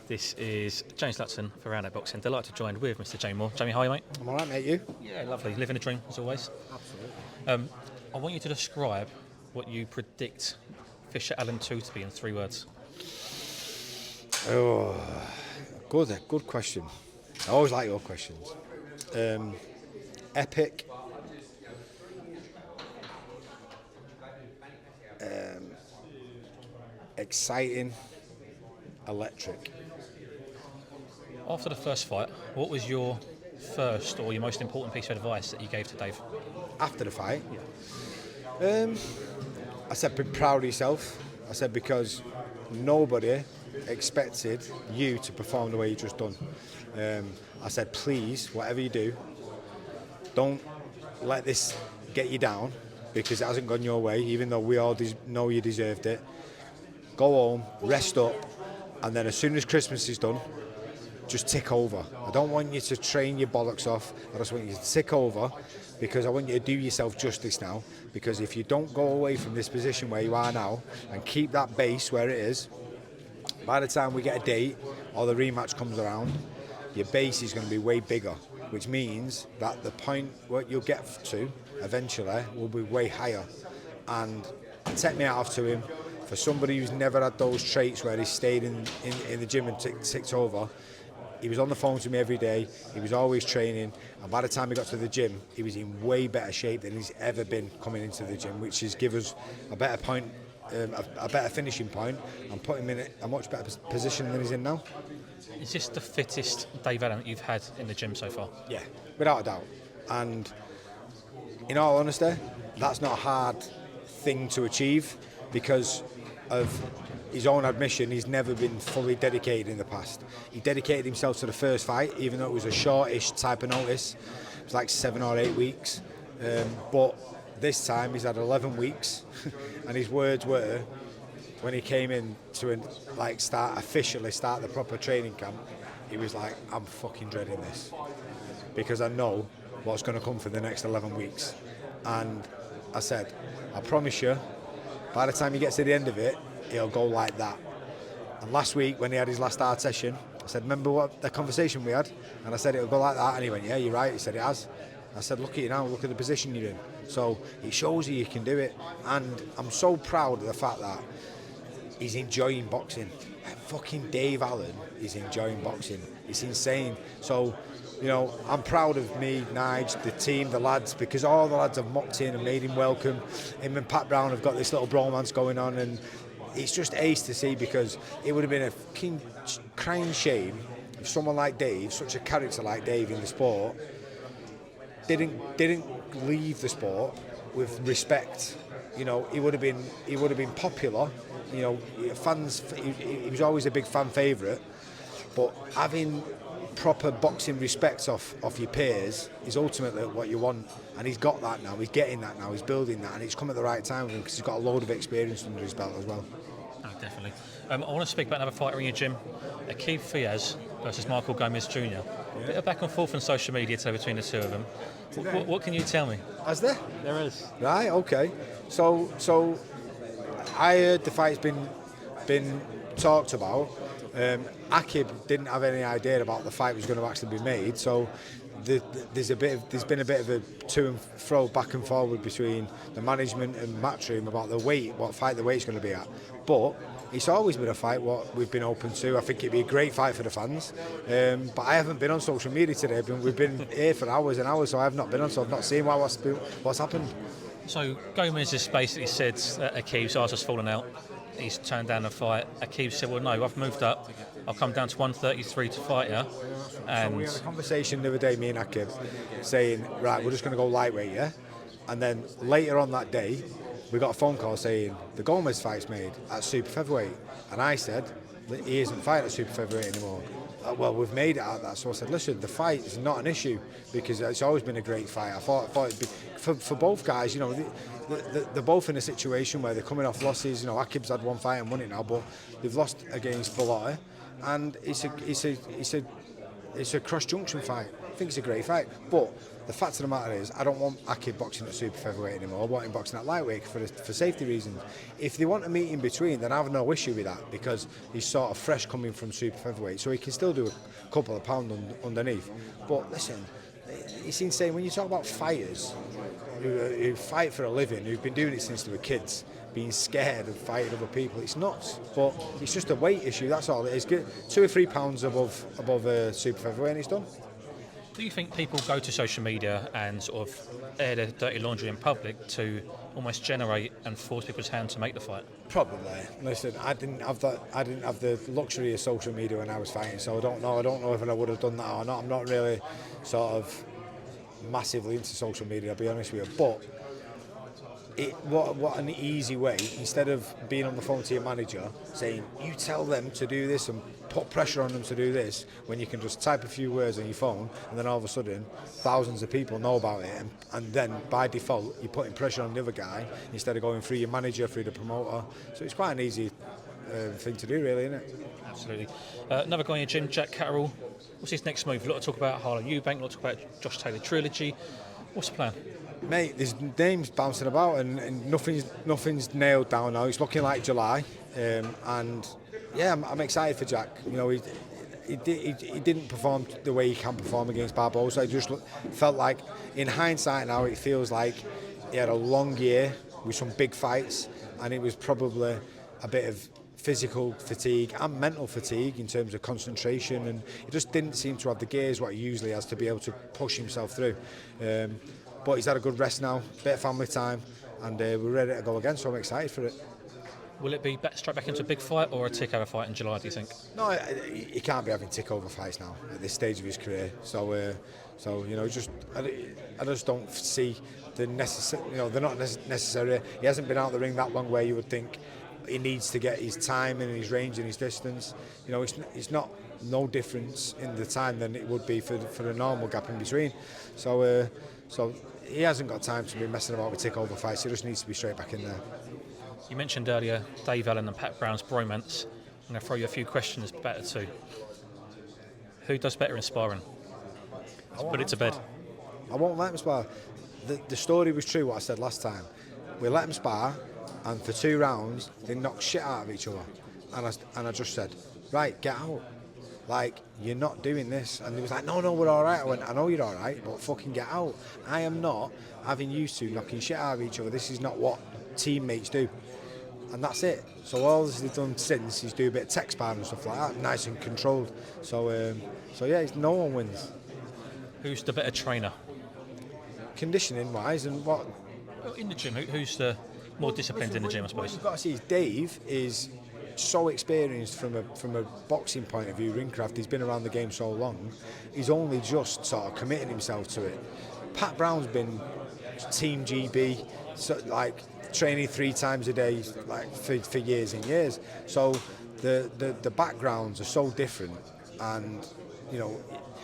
This is James Lutton for Roundout Boxing. Delighted to join with Mr. Jamie Moore. Jamie, how are you, mate? I'm alright, mate, you? Yeah, lovely. Living a dream, as always. Absolutely. I want you to describe what you predict Fisher Allen 2 to be in 3 words. Oh, good question. I always like your questions. Epic. Exciting. Electric. After the first fight, what was your first or your most important piece of advice that you gave to Dave? After the fight, I said, be proud of yourself. I said, because nobody expected you to perform the way you just done. I said, please, whatever you do, don't let this get you down, because it hasn't gone your way, even though we all know you deserved it. Go home, rest up, and then as soon as Christmas is done, just tick over. I don't want you to train your bollocks off. I just want you to tick over, because I want you to do yourself justice now. Because if you don't go away from this position where you are now and keep that base where it is, by the time we get a date or the rematch comes around, your base is going to be way bigger, which means that the point what you'll get to eventually will be way higher. And take me out off to him. For somebody who's never had those traits where he stayed in the gym and ticked over, he was on the phone to me every day, he was always training, and by the time he got to the gym, he was in way better shape than he's ever been coming into the gym, which is give us a better point, a better finishing point, and put him in a much better position than he's in now. Is this the fittest Dave Allen that you've had in the gym so far? Yeah, without a doubt. And in all honesty, that's not a hard thing to achieve, because of his own admission, he's never been fully dedicated in the past. He dedicated himself to the first fight, even though it was a shortish type of notice. It was like 7 or 8 weeks. But this time he's had 11 weeks, and his words were, when he came in to officially start the proper training camp, he was like, I'm fucking dreading this, because I know what's going to come for the next 11 weeks. And I said, I promise you, by the time he gets to the end of it, he'll go like that. And last week, when he had his last hard session, I said, remember what the conversation we had? And I said, it'll go like that. And he went, yeah, you're right. He said, it has. I said, look at you now, look at the position you're in. So it shows you can do it. And I'm so proud of the fact that he's enjoying boxing. Fucking Dave Allen is enjoying boxing. It's insane. So, you know, I'm proud of me, Nige, the team, the lads, because all the lads have mocked in and made him welcome. Him and Pat Brown have got this little bromance going on, and it's just ace to see, because it would have been a fucking crying shame if someone like Dave, such a character like Dave in the sport, didn't leave the sport with respect. You know, he would have been popular. You know, fans. He was always a big fan favourite, but having proper boxing respect off your peers is ultimately what you want, and he's got that now. He's getting that now. He's building that, and it's come at the right time for him, because he's got a load of experience under his belt as well. Oh, definitely. I want to speak about another fighter in your gym, Aqib Fiaz versus Michael Gomez Jr. A bit of back and forth on social media today between the two of them. What can you tell me? Has there? There is. Right. Okay. So I heard the fight's been talked about. Aqib didn't have any idea about the fight was going to actually be made, so there's been a bit of a to and fro, back and forward between the management and Matchroom about what fight the weight's going to be at. But it's always been a fight what we've been open to. I think it'd be a great fight for the fans. But I haven't been on social media today. We've been here for hours and hours, so I have not been on. So I've not seen what's happened. So Gomez has basically said Aqib's asked us falling out. He's turned down the fight. Aqib said, well, no, I've moved up. I'll come down to 133 to fight you. And so we had a conversation the other day, me and Aqib, saying, right, we're just going to go lightweight, yeah? And then later on that day, we got a phone call saying, the Gomez fight's made at super featherweight. And I said, he isn't fighting at super featherweight anymore. Well, we've made it at that. So I said, listen, the fight is not an issue, because it's always been a great fight. I thought it'd be, for both guys, you know, they're both in a situation where they're coming off losses. You know, Aqib's had one fight and won it now, but they've lost against Bellotti, and it's a it's a cross-junction fight. I think it's a great fight. But the fact of the matter is, I don't want Aqib boxing at super featherweight anymore. I want him boxing at lightweight for safety reasons. If they want to meet in between, then I have no issue with that, because he's sort of fresh coming from super featherweight, so he can still do a couple of pounds underneath. But listen, it's insane when you talk about fighters who fight for a living, who've been doing it since they were kids, being scared of fighting other people. It's nuts, but it's just a weight issue. That's all it is. Get 2 or 3 pounds above super featherweight, and it's done. Do you think people go to social media and sort of air their dirty laundry in public to almost generate and force people's hand to make the fight? Probably. Listen, I didn't have the luxury of social media when I was fighting, so I don't know if I would have done that or not. I'm not really sort of massively into social media, I'll be honest with you. But what an easy way, instead of being on the phone to your manager saying, you tell them to do this and put pressure on them to do this, when you can just type a few words on your phone, and then all of a sudden thousands of people know about it, and then by default you're putting pressure on the other guy instead of going through your manager, through the promoter. So it's quite an easy thing to do, really, isn't it? Absolutely. Another guy in your gym, Jack Catterall. What's his next move? A lot of talk about Harlem, Eubank, a lot of talk about Josh Taylor trilogy. What's the plan? Mate, there's names bouncing about, and nothing's nailed down now. It's looking like July, and yeah, I'm excited for Jack. You know, he didn't perform the way he can perform against Barbosa. I just felt like, in hindsight now, it feels like he had a long year with some big fights, and it was probably a bit of physical fatigue and mental fatigue in terms of concentration, and he just didn't seem to have the gears what he usually has to be able to push himself through. But he's had a good rest now, bit of family time, and we're ready to go again, so I'm excited for it. Will it be straight back into a big fight or a tick-over fight in July, do you think? No, he can't be having tick-over fights now at this stage of his career. So you know, I just don't see the necessary. You know, they're not necessary. He hasn't been out the ring that long where you would think he needs to get his time and his range and his distance. You know, it's not no difference in the time than it would be for a normal gap in between. So he hasn't got time to be messing about with takeover fights. He just needs to be straight back in there. You mentioned earlier Dave Allen and Pat Brown's bromance. I'm going to throw you a few questions better too. Who does better in sparring? Let's put it to bed. I won't let him spar. The story was true, what I said last time. We let him spar, and for 2 rounds they knocked shit out of each other. And I just said, right, get out. Like, you're not doing this. And he was like, no, we're all right. I went, I know you're all right, but fucking get out. I am not having you two knocking shit out of each other. This is not what teammates do. And that's it. So all this he's done since is do a bit of tech sparring and stuff like that, nice and controlled. So yeah, no one wins. Who's the better trainer? Conditioning wise, and what? Well, in the gym, who's the more disciplined in the gym, I suppose? What you've got to see is Dave is so experienced from a boxing point of view, ringcraft. He's been around the game so long. He's only just sort of committing himself to it. Pat Brown's been Team GB, so, like, training 3 times a day, like for years and years. So the backgrounds are so different, and you know,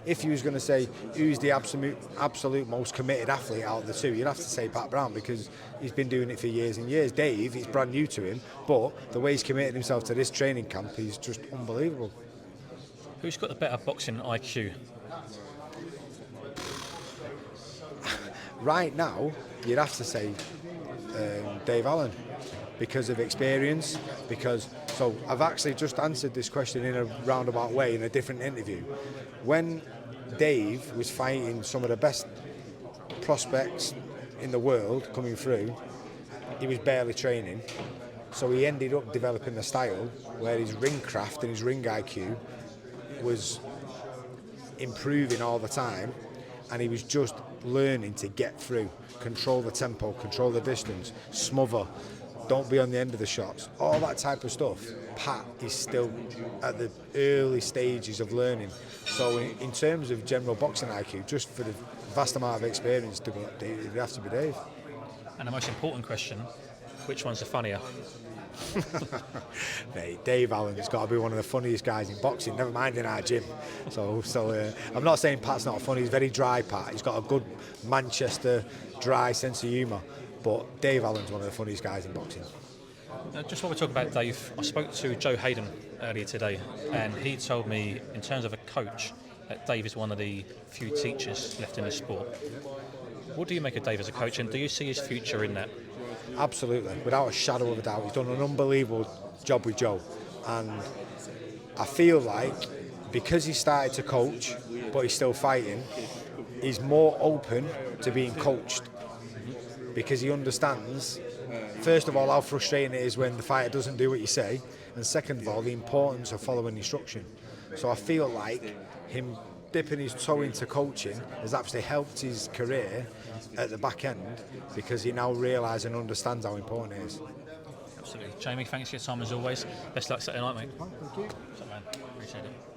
if you was going to say who's the absolute most committed athlete out of the two, you'd have to say Pat Brown, because he's been doing it for years and years. Dave, it's brand new to him, but the way he's committed himself to this training camp is just unbelievable. Who's got the better boxing IQ? Right now, you'd have to say Dave Allen, because of experience. So I've actually just answered this question in a roundabout way in a different interview. When Dave was fighting some of the best prospects in the world coming through, he was barely training. So he ended up developing a style where his ring craft and his ring IQ was improving all the time, and he was just learning to get through, control the tempo, control the distance, smother, don't be on the end of the shots, all that type of stuff. Pat is still at the early stages of learning. So in terms of general boxing IQ, just for the vast amount of experience, it would have to be Dave. And the most important question, which one's the funnier? Mate, Dave Allen has got to be one of the funniest guys in boxing, never mind in our gym. So I'm not saying Pat's not funny, he's very dry, Pat. He's got a good Manchester dry sense of humour, but Dave Allen's one of the funniest guys in boxing. Just while we talk about Dave, I spoke to Joe Hayden earlier today, and he told me, in terms of a coach, Dave is one of the few teachers left in the sport. What do you make of Dave as a coach, and do you see his future in that? Absolutely, without a shadow of a doubt. He's done an unbelievable job with Joe, and I feel like because he started to coach, but he's still fighting, he's more open to being coached because he understands, first of all, how frustrating it is when the fighter doesn't do what you say, and second of all, the importance of following instruction. So I feel like him dipping his toe into coaching has actually helped his career at the back end because he now realises and understands how important it is. Absolutely. Jamie, thanks for your time as always. Best luck Saturday night, mate. Thank you. What's up, man? Appreciate it.